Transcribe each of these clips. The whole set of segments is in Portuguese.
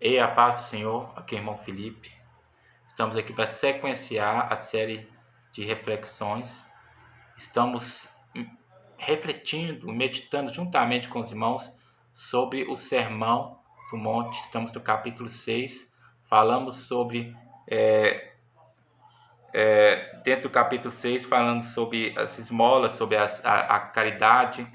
E a paz do Senhor, aqui é o irmão Felipe. Estamos aqui para sequenciar a série de reflexões. Estamos refletindo, meditando juntamente com os irmãos sobre o Sermão do Monte. Estamos no capítulo 6. Falamos sobre, dentro do capítulo 6, falando sobre as esmolas, sobre a caridade,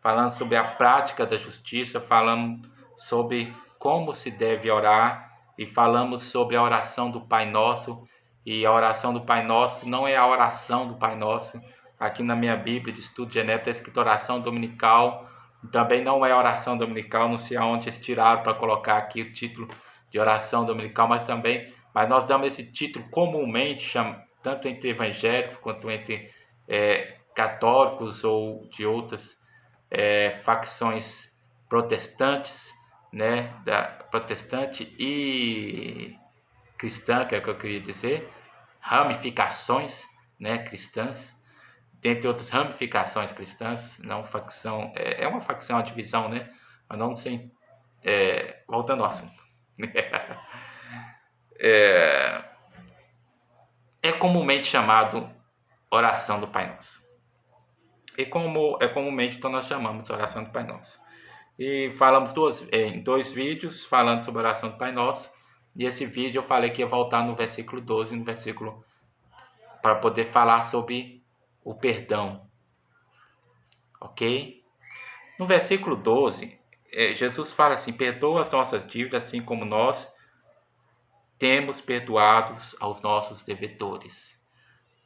falando sobre a prática da justiça, falando sobre como se deve orar e falamos sobre a oração do Pai Nosso. E a oração do Pai Nosso não é a oração do Pai Nosso. Aqui na minha Bíblia de Estudo Genebra está escrito oração dominical. Também não é oração dominical, não sei aonde eles tiraram para colocar aqui o título de oração dominical, mas nós damos esse título comumente, tanto entre evangélicos quanto entre católicos ou de outras facções protestantes, né, protestante e cristã, que é o que eu queria dizer, ramificações, né, cristãs, dentre outras ramificações cristãs, não facção, é uma facção, uma divisão, né, mas não sem, voltando ao assunto, é comumente chamado oração do Pai Nosso. E como é comumente, então nós chamamos de oração do Pai Nosso. E falamos em dois vídeos falando sobre a oração do Pai Nosso. E esse vídeo eu falei que ia voltar no versículo 12, no versículo para poder falar sobre o perdão. Ok? No versículo 12, Jesus fala assim: perdoa as nossas dívidas, assim como nós temos perdoados aos nossos devedores.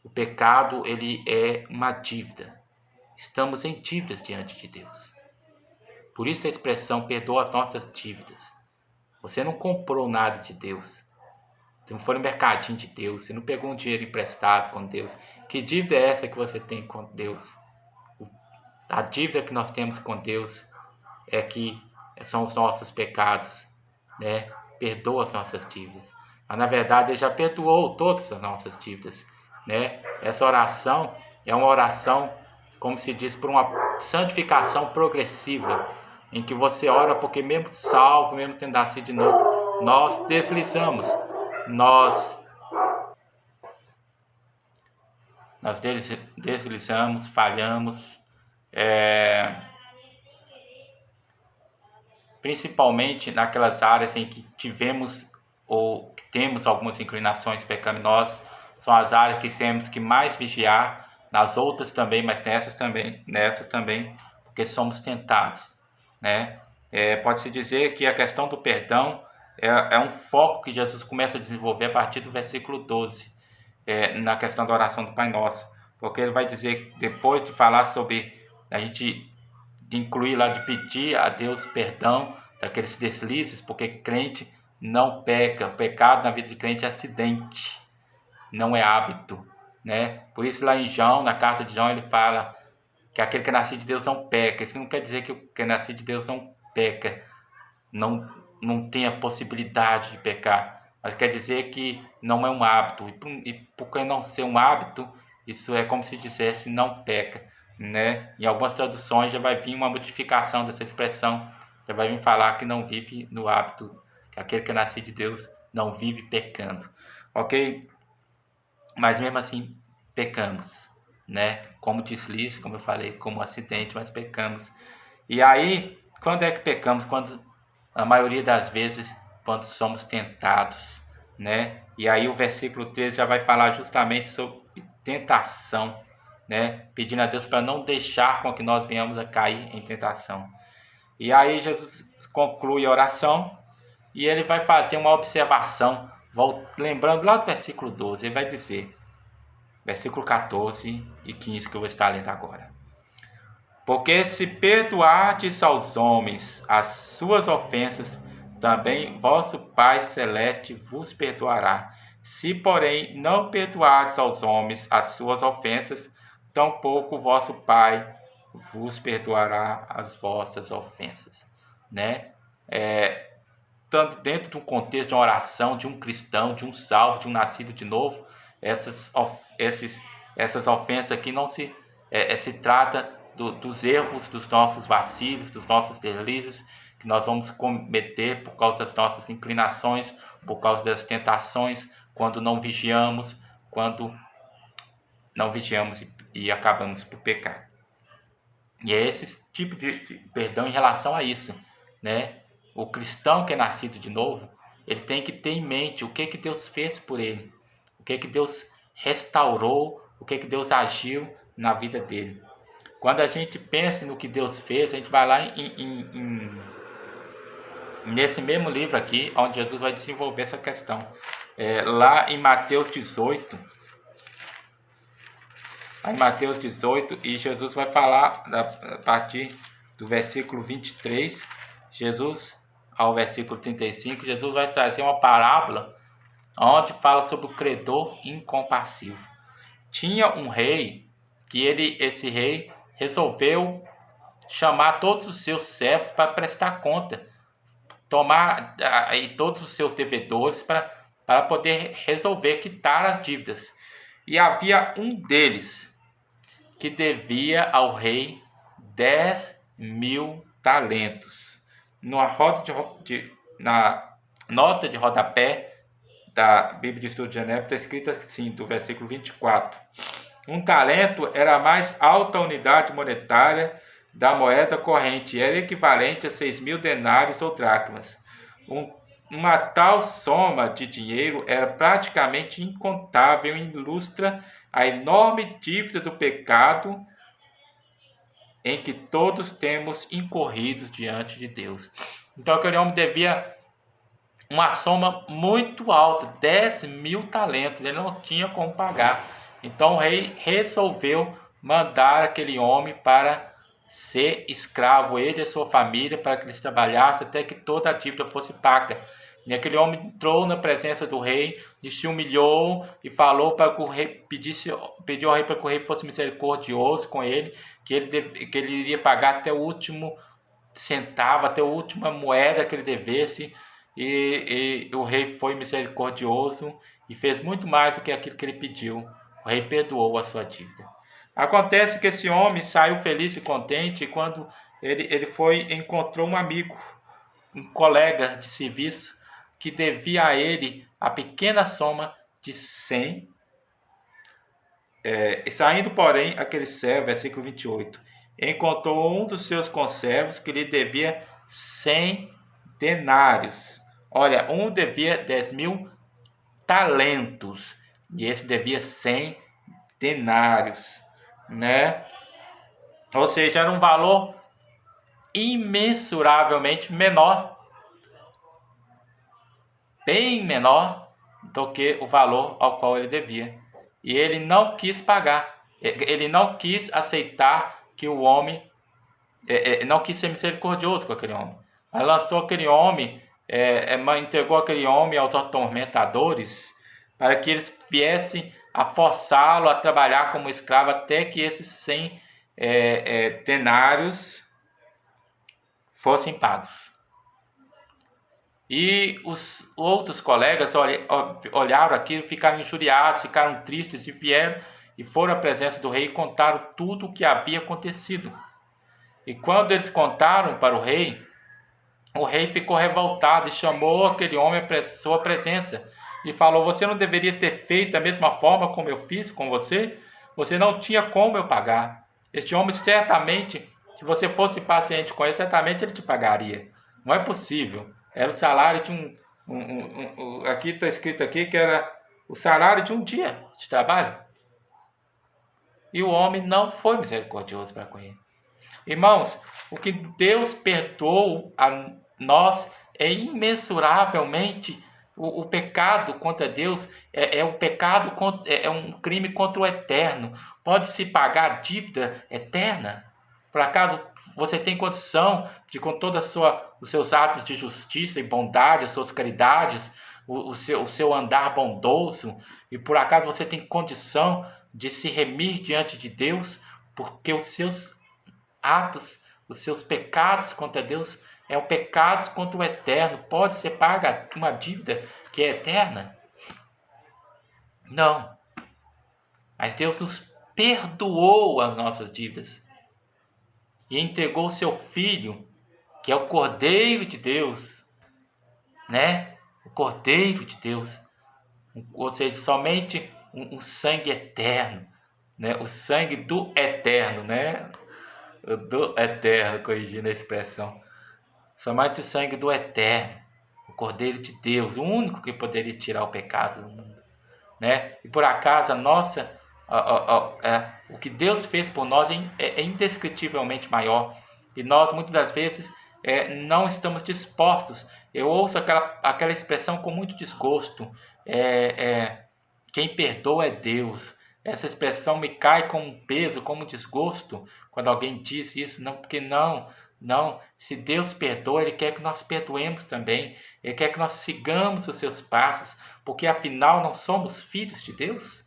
O pecado, ele é uma dívida. Estamos em dívidas diante de Deus. Por isso a expressão perdoa as nossas dívidas. Você não comprou nada de Deus. Você não foi no mercadinho de Deus. Você não pegou um dinheiro emprestado com Deus. Que dívida é essa que você tem com Deus? A dívida que nós temos com Deus é que são os nossos pecados, né? Perdoa as nossas dívidas. Mas na verdade Ele já perdoou todas as nossas dívidas, né? Essa oração é uma oração, como se diz, por uma santificação progressiva, em que você ora porque mesmo salvo, mesmo tendo nascido de novo, nós deslizamos, nós deslizamos, falhamos, principalmente naquelas áreas em que tivemos ou que temos algumas inclinações pecaminosas. São as áreas que temos que mais vigiar, nas outras também, mas nessas também, porque somos tentados, né? Pode-se dizer que a questão do perdão é um foco que Jesus começa a desenvolver a partir do versículo 12, na questão da oração do Pai Nosso, porque ele vai dizer, depois de falar sobre a gente incluir lá, de pedir a Deus perdão daqueles deslizes, porque crente não peca. O pecado na vida de crente é acidente, não é hábito, né? Por isso lá em João, na carta de João, ele fala que aquele que é nascido de Deus não peca. Isso não quer dizer que o que é nascido de Deus não peca, não tem a possibilidade de pecar, mas quer dizer que não é um hábito, e por não ser um hábito, isso é como se dissesse não peca, né? Em algumas traduções já vai vir uma modificação dessa expressão, já vai vir falar que não vive no hábito, que aquele que é nascido de Deus não vive pecando, ok? Mas mesmo assim pecamos, né? Como deslize, como eu falei, como acidente, mas pecamos. E aí, quando é que pecamos? Quando a maioria das vezes, quando somos tentados, né? E aí o versículo 13 já vai falar justamente sobre tentação, né? Pedindo a Deus para não deixar com que nós venhamos a cair em tentação. E aí Jesus conclui a oração e ele vai fazer uma observação, lembrando lá do versículo 12, ele vai dizer, versículo 14 e 15 que eu vou estar lendo agora. Porque se perdoardes aos homens as suas ofensas, também vosso Pai Celeste vos perdoará. Se, porém, não perdoardes aos homens as suas ofensas, tampouco vosso Pai vos perdoará as vossas ofensas, né? Tanto dentro de um contexto de uma oração, de um cristão, de um salvo, de um nascido de novo, essas ofensas aqui não se trata dos erros, dos nossos vacilos, dos nossos deslizes, que nós vamos cometer por causa das nossas inclinações, por causa das tentações, quando não vigiamos, e acabamos por pecar. E é esse tipo de perdão em relação a isso, né? O cristão que é nascido de novo, ele tem que ter em mente o que Deus fez por ele, o que Deus restaurou, o que Deus agiu na vida dele. Quando a gente pensa no que Deus fez, a gente vai lá nesse mesmo livro aqui, onde Jesus vai desenvolver essa questão. Lá em Mateus 18, e Jesus vai falar a partir do versículo 23, Jesus ao versículo 35, Jesus vai trazer uma parábola onde fala sobre o credor incompassivo. Tinha um rei que esse rei resolveu chamar todos os seus servos para prestar conta, tomar aí todos os seus devedores para poder resolver, quitar as dívidas. E havia um deles que devia ao rei 10.000 talentos. Na nota de rodapé da Bíblia de Estudo de Genebra está escrito assim, do versículo 24. Um talento era a mais alta unidade monetária da moeda corrente, era equivalente a 6.000 denários ou dracmas. Uma tal soma de dinheiro era praticamente incontável e ilustra a enorme dívida do pecado em que todos temos incorrido diante de Deus. Então aquele homem devia uma soma muito alta, 10.000 talentos, ele não tinha como pagar. Então o rei resolveu mandar aquele homem para ser escravo, ele e a sua família, para que eles trabalhassem até que toda a dívida fosse paga. E aquele homem entrou na presença do rei e se humilhou e falou para que o rei pediu ao rei para que o rei fosse misericordioso com ele, que ele iria pagar até o último centavo, até a última moeda que ele devesse. E o rei foi misericordioso e fez muito mais do que aquilo que ele pediu. O rei perdoou a sua dívida. Acontece que esse homem saiu feliz e contente e quando ele encontrou um amigo, um colega de serviço, que devia a ele a pequena soma de 100. Saindo, porém, aquele servo, versículo 28, encontrou um dos seus conservos que lhe devia 100 denários. Olha, um devia 10.000 talentos e esse devia 100 denários, né? Ou seja, era um valor imensuravelmente menor, bem menor do que o valor ao qual ele devia. E ele não quis pagar, ele não quis aceitar que o homem, não quis ser misericordioso com aquele homem. Mas lançou aquele homem, entregou aquele homem aos atormentadores para que eles viessem a forçá-lo a trabalhar como escravo até que esses 100 denários fossem pagos. E os outros colegas olharam aquilo, ficaram injuriados, ficaram tristes e vieram e foram à presença do rei e contaram tudo o que havia acontecido. E quando eles contaram para o rei ficou revoltado e chamou aquele homem à sua presença e falou: você não deveria ter feito da mesma forma como eu fiz com você? Você não tinha como eu pagar. Este homem certamente, se você fosse paciente com ele, certamente ele te pagaria. Não é possível. Era o salário de aqui está escrito aqui que era o salário de um dia de trabalho. E o homem não foi misericordioso para com ele. Irmãos, o que Deus perdoou a nós é imensuravelmente o pecado contra Deus é um crime contra o eterno. Pode-se pagar dívida eterna? Por acaso você tem condição de, com todos os seus atos de justiça e bondade, as suas caridades, o seu andar bondoso, e por acaso você tem condição de se remir diante de Deus, porque os seus atos, os seus pecados contra Deus é o pecado contra o eterno? Pode ser paga uma dívida que é eterna? Não. Mas Deus nos perdoou as nossas dívidas e entregou o seu Filho, que é o Cordeiro de Deus, né? O Cordeiro de Deus, ou seja, somente um sangue eterno, né? O sangue do eterno, né? Do eterno, corrigindo a expressão. Somente o sangue do eterno, o Cordeiro de Deus, o único que poderia tirar o pecado do mundo, né? E por acaso o que Deus fez por nós é indescritivelmente maior, e nós muitas das vezes não estamos dispostos. Eu ouço aquela expressão com muito desgosto, quem perdoa é Deus. Essa expressão me cai como um peso, como um desgosto, quando alguém diz isso, não, porque não, se Deus perdoa, Ele quer que nós perdoemos também, Ele quer que nós sigamos os seus passos, porque afinal não somos filhos de Deus?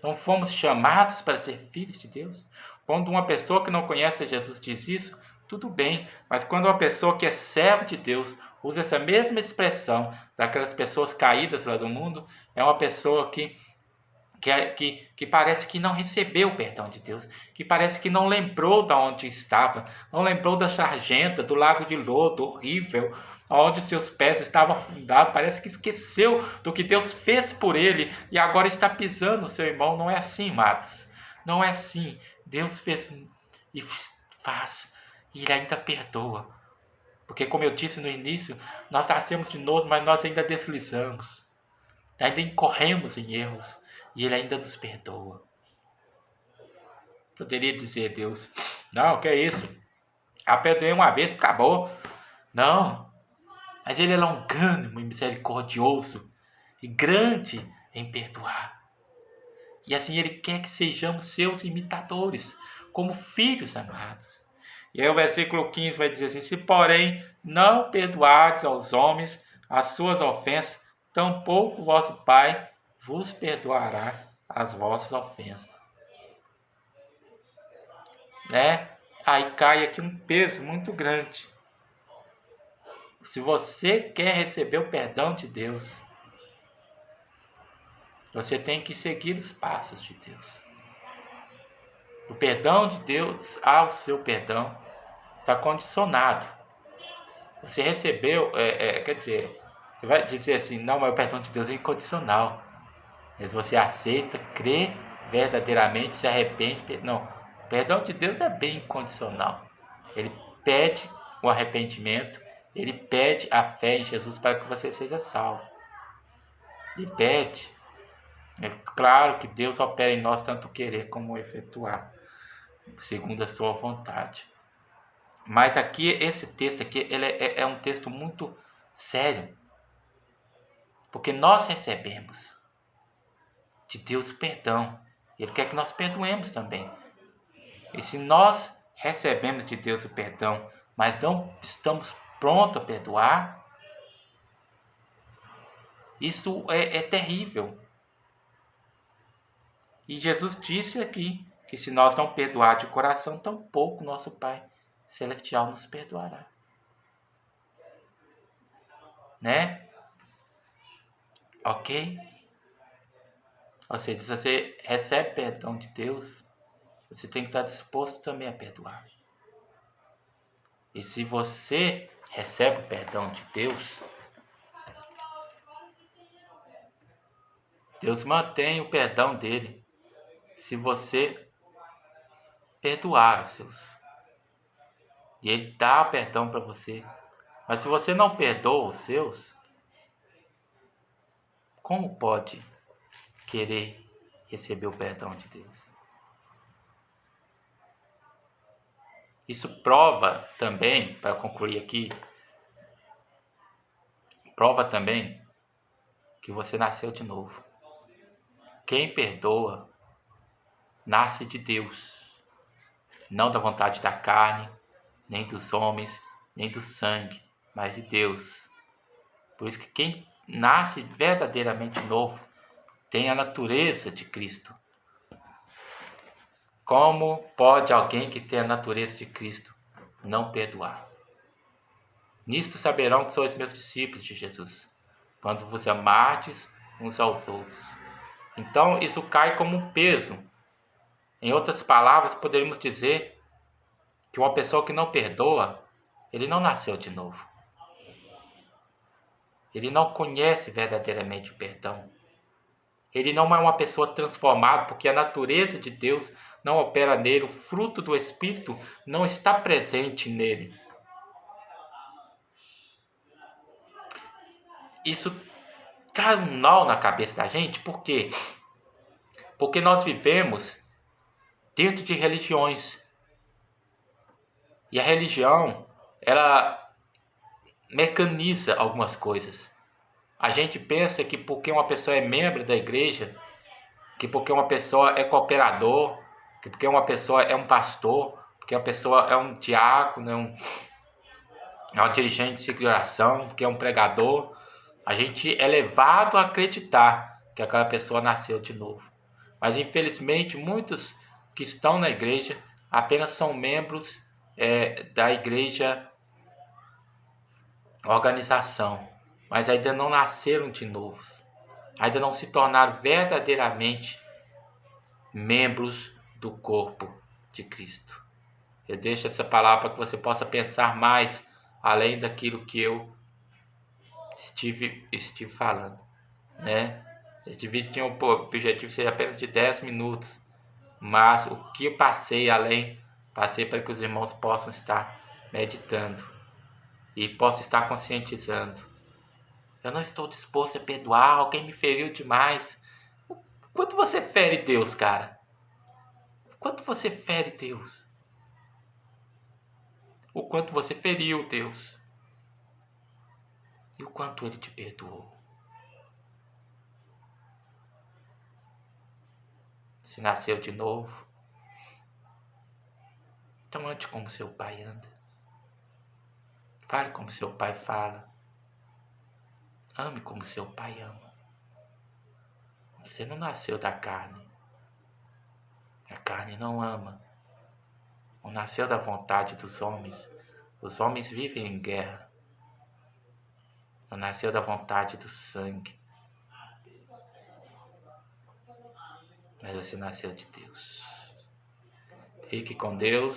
Não fomos chamados para ser filhos de Deus? Quando uma pessoa que não conhece Jesus diz isso, tudo bem, mas quando uma pessoa que é servo de Deus usa essa mesma expressão daquelas pessoas caídas lá do mundo, é uma pessoa que parece que não recebeu o perdão de Deus, que parece que não lembrou de onde estava, não lembrou da sarjenta, do lago de lodo horrível, onde seus pés estavam afundados, parece que esqueceu do que Deus fez por ele e agora está pisando no seu irmão. Não é assim, amados, não é assim. Deus fez e faz, e Ele ainda perdoa, porque como eu disse no início, nós nascemos de novo, mas nós ainda deslizamos, ainda incorremos em erros, e Ele ainda nos perdoa. Poderia dizer Deus, não, que é isso? Perdoei uma vez, acabou. Não, mas Ele é longânimo e misericordioso e grande em perdoar. E assim Ele quer que sejamos seus imitadores, como filhos amados. E aí o versículo 15 vai dizer assim: se porém não perdoardes aos homens as suas ofensas, tampouco vosso Pai vos perdoará as vossas ofensas. Né? Aí cai aqui um peso muito grande. Se você quer receber o perdão de Deus, você tem que seguir os passos de Deus. O perdão de Deus ao seu perdão está condicionado. Você recebeu, quer dizer, você vai dizer assim, não, mas o perdão de Deus é incondicional. Mas você aceita, crê verdadeiramente, se arrepende. Não, o perdão de Deus é bem incondicional. Ele pede o arrependimento, Ele pede a fé em Jesus para que você seja salvo. Ele pede. É claro que Deus opera em nós tanto querer como efetuar, segundo a sua vontade. Mas aqui, esse texto aqui, ele é um texto muito sério, porque nós recebemos de Deus perdão. Ele quer que nós perdoemos também. E se nós recebemos de Deus o perdão, mas não estamos prontos a perdoar, isso é terrível. E Jesus disse aqui que se nós não perdoar de coração, tampouco nosso Pai Celestial nos perdoará. Né? Ok? Ou seja, se você recebe perdão de Deus, você tem que estar disposto também a perdoar. E se você recebe o perdão de Deus, Deus mantém o perdão dele se você perdoar os seus. E ele dá perdão para você. Mas se você não perdoa os seus, como pode querer receber o perdão de Deus? Isso prova também, para concluir aqui, prova também que você nasceu de novo. Quem perdoa nasce de Deus, não da vontade da carne, nem dos homens, nem do sangue, mas de Deus. Por isso que quem nasce verdadeiramente novo tem a natureza de Cristo. Como pode alguém que tem a natureza de Cristo não perdoar? Nisto saberão que sois meus discípulos de Jesus, quando vos amardes uns aos outros. Então isso cai como um peso. Em outras palavras, poderíamos dizer que uma pessoa que não perdoa Ele não nasceu de novo. Ele não conhece verdadeiramente o perdão. Ele não é uma pessoa transformada, porque a natureza de Deus não opera nele, o fruto do Espírito não está presente nele. Isso traz um nó na cabeça da gente, por quê? Porque nós vivemos dentro de religiões. E a religião, ela mecaniza algumas coisas. A gente pensa que porque uma pessoa é membro da igreja, que porque uma pessoa é cooperador, que porque uma pessoa é um pastor, porque a pessoa é um diácono, é um dirigente de oração, que é um pregador, a gente é levado a acreditar que aquela pessoa nasceu de novo. Mas infelizmente muitos que estão na igreja apenas são membros da igreja organização, mas ainda não nasceram de novo, ainda não se tornaram verdadeiramente membros do corpo de Cristo. Eu deixo essa palavra para que você possa pensar mais além daquilo que eu estive falando, né? Este vídeo tinha o objetivo de ser apenas de 10 minutos, mas o que eu passei para que os irmãos possam estar meditando e possam estar conscientizando. Eu não estou disposto a perdoar alguém me feriu demais. Quanto você fere Deus, cara? Quanto você fere Deus? O quanto você feriu Deus? E o quanto Ele te perdoou? Se nasceu de novo, então ande como seu pai anda. Fale como seu pai fala. Ame como seu pai ama. Você não nasceu da carne. A carne não ama. Não nasceu da vontade dos homens. Os homens vivem em guerra. Não nasceu da vontade do sangue. Mas você nasceu de Deus. Fique com Deus.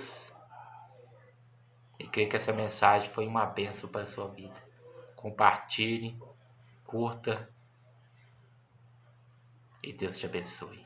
E creio que essa mensagem foi uma bênção para a sua vida. Compartilhe, curta. E Deus te abençoe.